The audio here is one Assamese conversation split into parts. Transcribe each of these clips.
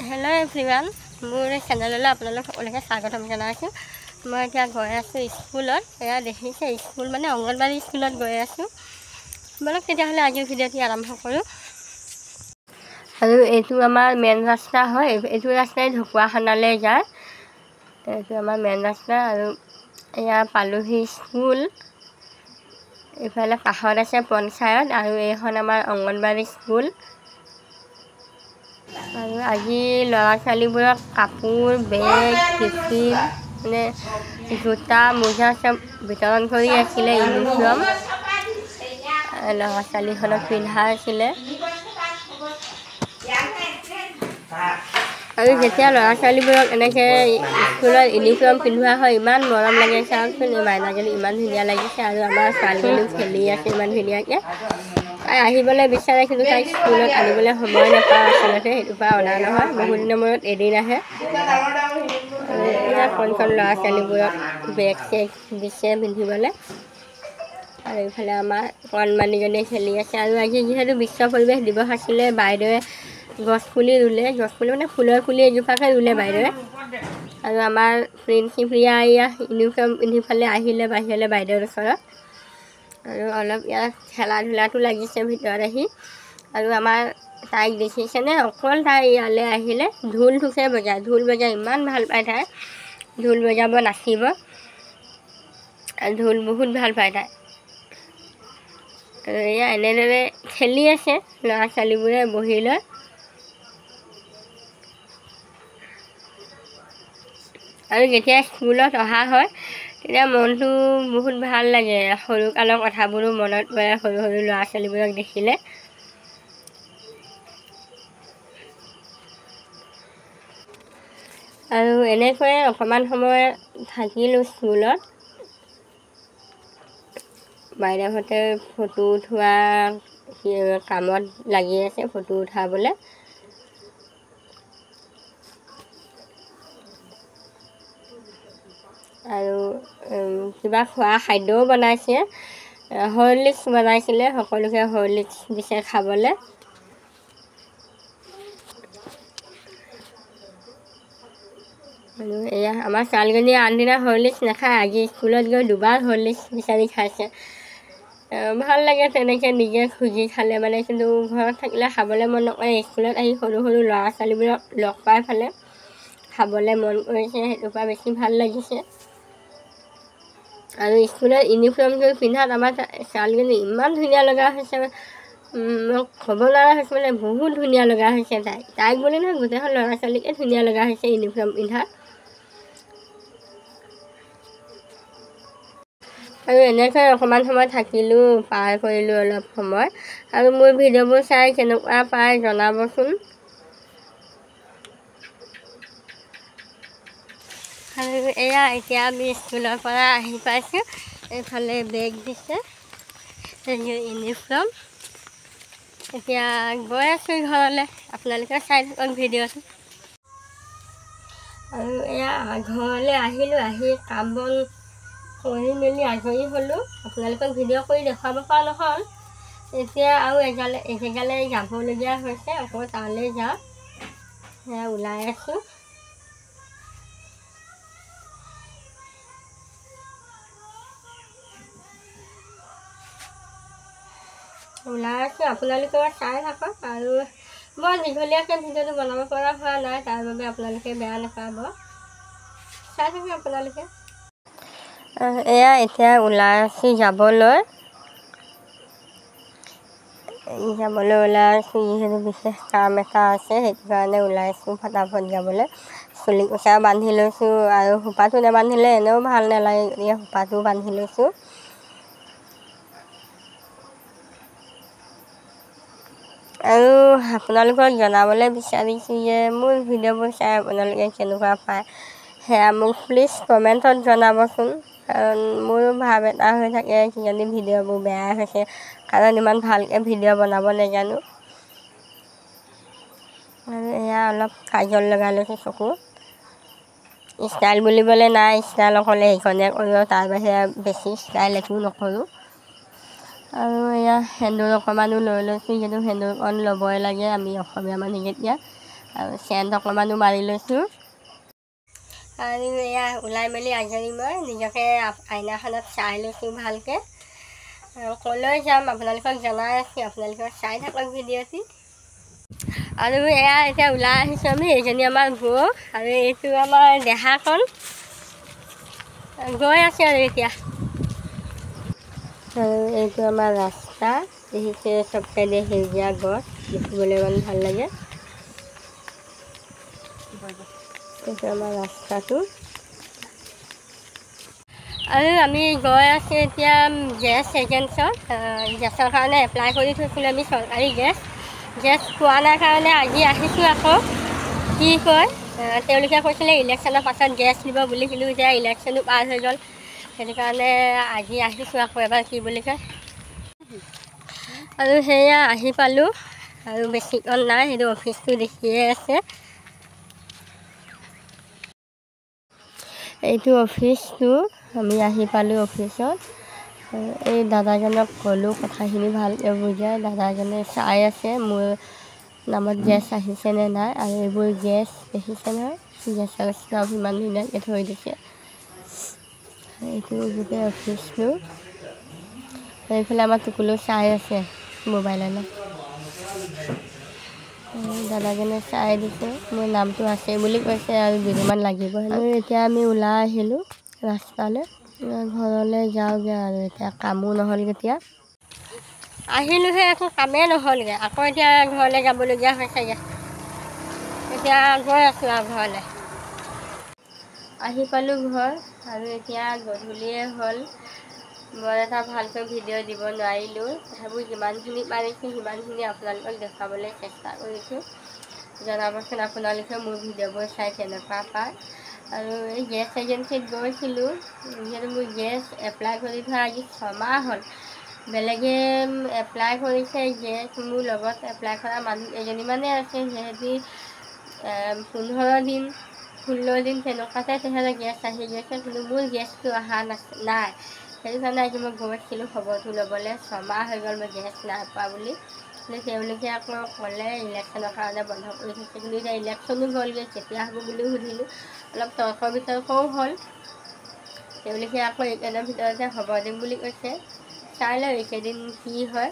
হেল্ল' এভৰিৱান, মোৰ চেনেললৈ আপোনালোক সকলোকে স্বাগতম জনাইছোঁ। মই এতিয়া গৈ আছোঁ স্কুলত। এয়া দেখিছে স্কুল মানে অংগনবাড়ী স্কুলত গৈ আছোঁ। বলক তেতিয়াহ'লে আজিৰ ভিডিঅ'টি আৰম্ভ কৰোঁ। আৰু এইটো আমাৰ মেইন ৰাস্তা হয়। এইটো ৰাস্তাই ঢকুৱাখানালৈ যায়। এইটো আমাৰ মেইন ৰাস্তা। আৰু এয়া পালোহি স্কুল। এইফালে কাষত আছে পঞ্চায়ত আৰু এইখন আমাৰ অংগনবাড়ী স্কুল। আৰু আজি ল'ৰা ছোৱালীবোৰক কাপোৰ, বেগ, টিফিন মানে জোতা, মোজা চব বিতৰণ কৰি আছিলে। ইউনিফৰ্ম ল'ৰা ছোৱালীখনক পিন্ধাই আছিলে। আৰু যেতিয়া ল'ৰা ছোৱালীবোৰক এনেকৈ স্কুলত ইউনিফৰ্ম পিন্ধোৱা হয় ইমান মৰম লাগে। চাওকচোন, এই মাইনাজনী ইমান ধুনীয়া লাগিছে। আৰু আমাৰ ছোৱালীজনীও খেলি আছে ইমান ধুনীয়াকৈ। তাই আহিবলৈ বিচাৰে, কিন্তু তাইক স্কুলত আনিবলৈ সময় নাপাওঁ। আচলতে সেইটোৰ পৰা অনা নহয়, বহুত দিনৰ মূৰত এদিন আহে। আৰু এয়া কণ ল'ৰা ছোৱালীবোৰক বেগ চেগ দিছে পিন্ধিবলৈ। আৰু এইফালে আমাৰ কণমানিজনীয়ে খেলি আছে। আৰু আজি যিহেতু বিশ্ব পৰিৱেশ দিৱস আছিলে, বাইদেৱে গছপুলি ৰুলে। গছপুলি মানে ফুলৰ পুলি এজোপাকে ৰুলে বাইদেৱে। আৰু আমাৰ প্ৰিন্সিপ্ৰিয়া এয়া ইউনিফৰ্ম পিন্ধি পেলাই আহিলে বাহিৰলৈ বাইদেউৰ ওচৰত। আৰু অলপ ইয়াত খেলা ধূলাটো লাগিছে ভিতৰত আহি। আৰু আমাৰ তাইক দেখিছেনে, অকল তাই ইয়ালৈ আহিলে ঢোলটোকে বজায়। ঢোল বজাই ইমান ভাল পায় তাই। ঢোল বজাব, নাচিব। আৰু ঢোল বহুত ভাল পায় তাই। আৰু এয়া এনেদৰে খেলি আছে ল'ৰা ছোৱালীবোৰে বহি লৈ। আৰু যেতিয়া স্কুলত অহা হয় তেতিয়া মনটো বহুত ভাল লাগে। সৰুকালৰ কথাবোৰো মনত পৰে সৰু সৰু ল'ৰা ছোৱালীবোৰক দেখিলে। আৰু এনেকৈয়ে অকণমান সময় থাকিলোঁ স্কুলত। বাইদেউহঁতে ফটো উঠোৱা কামত লাগি আছে, ফটো উঠাবলৈ। আৰু কিবা খোৱা খাদ্যও বনাইছে। হৰলিক্স বনাইছিলে, সকলোকে হৰলিক্স দিছে খাবলৈ। আৰু এয়া আমাৰ ছোৱালীজনীয়ে আনদিনা হৰলিক্স নাখায়। আজি স্কুলত গৈ দুবাৰ হৰলিক্স বিচাৰি খাইছে। ভাল লাগে তেনেকৈ নিজে খুজি খালে মানে, কিন্তু ঘৰত থাকিলে খাবলৈ মন নকৰে। স্কুলত আহি সৰু সৰু ল'ৰা ছোৱালীবোৰক লগ পাই ফালে খাবলৈ মন কৰিছে, সেইটোৰ পৰা বেছি ভাল লাগিছে। আৰু স্কুলত ইউনিফৰ্মযোৰ পিন্ধাত আমাৰ ছোৱালীজনী ইমান ধুনীয়া লগা হৈছে, মোক ক'ব নোৱাৰা হৈছে মানে, বহুত ধুনীয়া লগা হৈছে তাইক বুলি নহয়, গোটেইখন ল'ৰা ছোৱালীকে ধুনীয়া লগা হৈছে ইউনিফৰ্ম পিন্ধাত। আৰু এনেকৈ অকণমান সময় থাকিলোঁ, পাৰ কৰিলোঁ অলপ সময়। আৰু মোৰ ভিডিঅ'বোৰ চাই কেনেকুৱা পায় জনাবচোন। আৰু এয়া এতিয়া আমি স্কুলৰ পৰা আহি পাইছোঁ। এইফালে বেগ দিছে, ইউনিফৰ্ম। এতিয়া গৈ আছোঁ ঘৰলৈ, আপোনালোকে চাই থাকক ভিডিঅ'টো। আৰু এয়া ঘৰলৈ আহিলোঁ, আহি কাম বন কৰি মেলি আজৰি হ'লোঁ। আপোনালোকক ভিডিঅ' কৰি দেখুৱাব পৰা নহ'ল। এতিয়া আৰু এজেগালৈ যাবলগীয়া হৈছে, আকৌ তালৈ যাওঁ। সেয়া ওলাই আছোঁ। আপোনালোকে চাই থাকক। আৰু মই দীঘলীয়াকৈ ভিডিঅ'টো বনাব পৰা হোৱা নাই, তাৰ বাবে আপোনালোকে বেয়া নাপাব। চাই থাকক আপোনালোকে। এয়া এতিয়া ওলাই আছোঁ যাবলৈ ওলাই আছোঁ। যিহেতু বিশেষ কাম এটা আছে, সেইটো কাৰণে ওলাই আছোঁ ফটাফট যাবলৈ। চুলি কোচাও বান্ধি লৈছোঁ, আৰু সোপাটো নেবান্ধিলে এনেও ভাল নালাগে, গতিকে সোপাটো বান্ধি লৈছোঁ। আৰু আপোনালোকক জনাবলৈ বিচাৰিছোঁ যে মোৰ ভিডিঅ'বোৰ চাই আপোনালোকে কেনেকুৱা পায় সেয়া মোক প্লিজ কমেণ্টত জনাবচোন। কাৰণ মোৰো ভাৱ এটা হৈ থাকে কিজানি ভিডিঅ'বোৰ বেয়া হৈছে, কাৰণ ইমান ভালকৈ ভিডিঅ' বনাব নাজানো। আৰু এয়া অলপ কাজল লগাই লৈছোঁ চকু। ষ্টাইল বুলিবলৈ নাই, ষ্টাইল অকলে এইখনে কৰোঁ, তাৰ বাহিৰে বেছি ষ্টাইল একো নকৰোঁ। আৰু এয়া সেন্দুৰ অকণমানো লৈ লৈছোঁ, যিহেতু সেন্দুৰকণ ল'বই লাগে আমি অসমীয়া মানুহ যেতিয়া। আৰু চেণ্ট অকণমানো মাৰি লৈছোঁ। আৰু এয়া ওলাই মেলি আজৰি মই নিজকে আইনাখনত চাই লৈছোঁ ভালকৈ। আৰু ক'লৈ যাম আপোনালোকক জনাই আছোঁ, আপোনালোকক চাই থাকক ভিডিঅ'টি। আৰু এয়া এতিয়া ওলাই আহিছোঁ আমি, এইজনী আমাৰ বৌ আৰু এইটো আমাৰ দেহাখন গৈ আছে আৰু এতিয়া। আৰু এইটো আমাৰ ৰাস্তা, দেখিছে চব চাইডে সেউজীয়া গছ, দেখিবলৈ ইমান ভাল লাগে। এইটো আমাৰ ৰাস্তাটো। আৰু আমি গৈ আছোঁ এতিয়া গেছ এজেঞ্চত, গেছৰ কাৰণে এপ্লাই কৰি থৈছিলোঁ আমি চৰকাৰী গেছ পোৱা নাই কাৰণে আজি আহিছোঁ আকৌ। কি কয় তেওঁলোকে কৈছিলে ইলেকশ্যনৰ পাছত গেছ দিব বুলি, কিন্তু এতিয়া ইলেকশ্যনো পাৰ হৈ গ'ল, সেইটো কাৰণে আজি আহিছোঁ আকৌ এবাৰ কি বুলি কয়। আৰু সেয়া আহি পালোঁ, আৰু বেছিকণ নাই, সেইটো অফিচটো দেখিয়ে আছে। এইটো অফিচটো, আমি আহি পালোঁ অফিচত। এই দাদাজনক ক'লোঁ কথাখিনি ভালকৈ বুজাই, দাদাজনে চাই আছে মোৰ নামত গেছ আহিছেনে নাই। আৰু এইবোৰ গেছ দেখিছে নহয়, গেছৰ ষ্টাফ ইমান ধুনীয়াকৈ থৈ দিছে। এইটো গোটেই অফিচটো। এইফালে আমাৰ টুকুলো চাই আছে মোবাইললৈ, দাদাজনে চাই দিছে মোৰ নামটো আছে বুলি কৈছে, আৰু দুদিনমান লাগিব। আৰু এতিয়া আমি ওলাই আহিলোঁ ৰাস্তালৈ, ঘৰলৈ যাওঁগৈ আৰু এতিয়া কামো নহ'লগৈ। এতিয়া আহিলোঁহে একো কামেই নহ'লগৈ, আকৌ এতিয়া ঘৰলৈ যাবলগীয়া হৈছেগৈ। এতিয়া গৈ আছোঁ আৰু ঘৰলৈ। আহি পালোঁ ঘৰ, আৰু এতিয়া গধূলিয়ে হ'ল। মই এটা ভালকৈ ভিডিঅ' দিব নোৱাৰিলোঁ, তথাপিও যিমানখিনি পাৰিছোঁ সিমানখিনি আপোনালোকক দেখুৱাবলৈ চেষ্টা কৰিছোঁ। জনাবচোন আপোনালোকে মোৰ ভিডিঅ'বোৰ চাই কেনেকুৱা পায়। আৰু এই গেছ এজেঞ্চিত গৈছিলোঁ, যিহেতু মোৰ গেছ এপ্লাই কৰি থোৱা আজি 6 মাহ হ'ল। বেলেগে এপ্লাই কৰিছে গেছ, মোৰ লগত এপ্লাই কৰা মানুহ এজনীমানে আছে, সিহঁতি 15 দিন 16 দিন তেনেকুৱাতে তেহেঁতে গেছ আহি গৈছে, কিন্তু মোৰ গেছটো অহা নাই। সেইটো কাৰণে আজি মই গৈছিলোঁ খবৰটো ল'বলৈ, 6 মাহ হৈ গ'ল মই গেছ নাই পোৱা বুলি। কিন্তু তেওঁলোকে আকৌ ক'লে ইলেকশ্যনৰ কাৰণে বন্ধ কৰি থৈছে, কিন্তু এতিয়া ইলেকশ্যনো গ'লগৈ, কেতিয়া হ'ব বুলিও সুধিলোঁ, অলপ তৰ্ক বিতৰ্কও হ'ল। তেওঁলোকে আকৌ এইকেইদিনৰ ভিতৰতে হ'ব দিম বুলি কৈছে, চাই লওঁ এইকেইদিন কি হয়।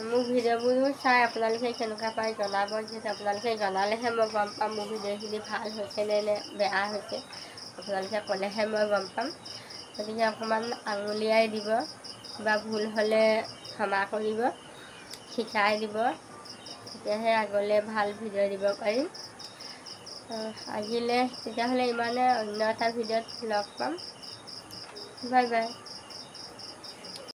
মোৰ ভিডিঅ'বোৰো চাই আপোনালোকে কেনেকুৱা পায় জনাব, যিহেতু আপোনালোকে জনালেহে মই গম পাম মোৰ ভিডিঅ'খিনি ভাল হৈছেনে নে বেয়া হৈছে। আপোনালোকে ক'লেহে মই গম পাম, গতিকে অকণমান আঙুলিয়াই দিব, কিবা ভুল হ'লে ক্ষমা কৰিব, শিকাই দিব, তেতিয়াহে আগলৈ ভাল ভিডিঅ' দিব পাৰিম। আজিলৈ তেতিয়াহ'লে ইমানে, অন্য এটা ভিডিঅ'ত লগ পাম। Bye bye.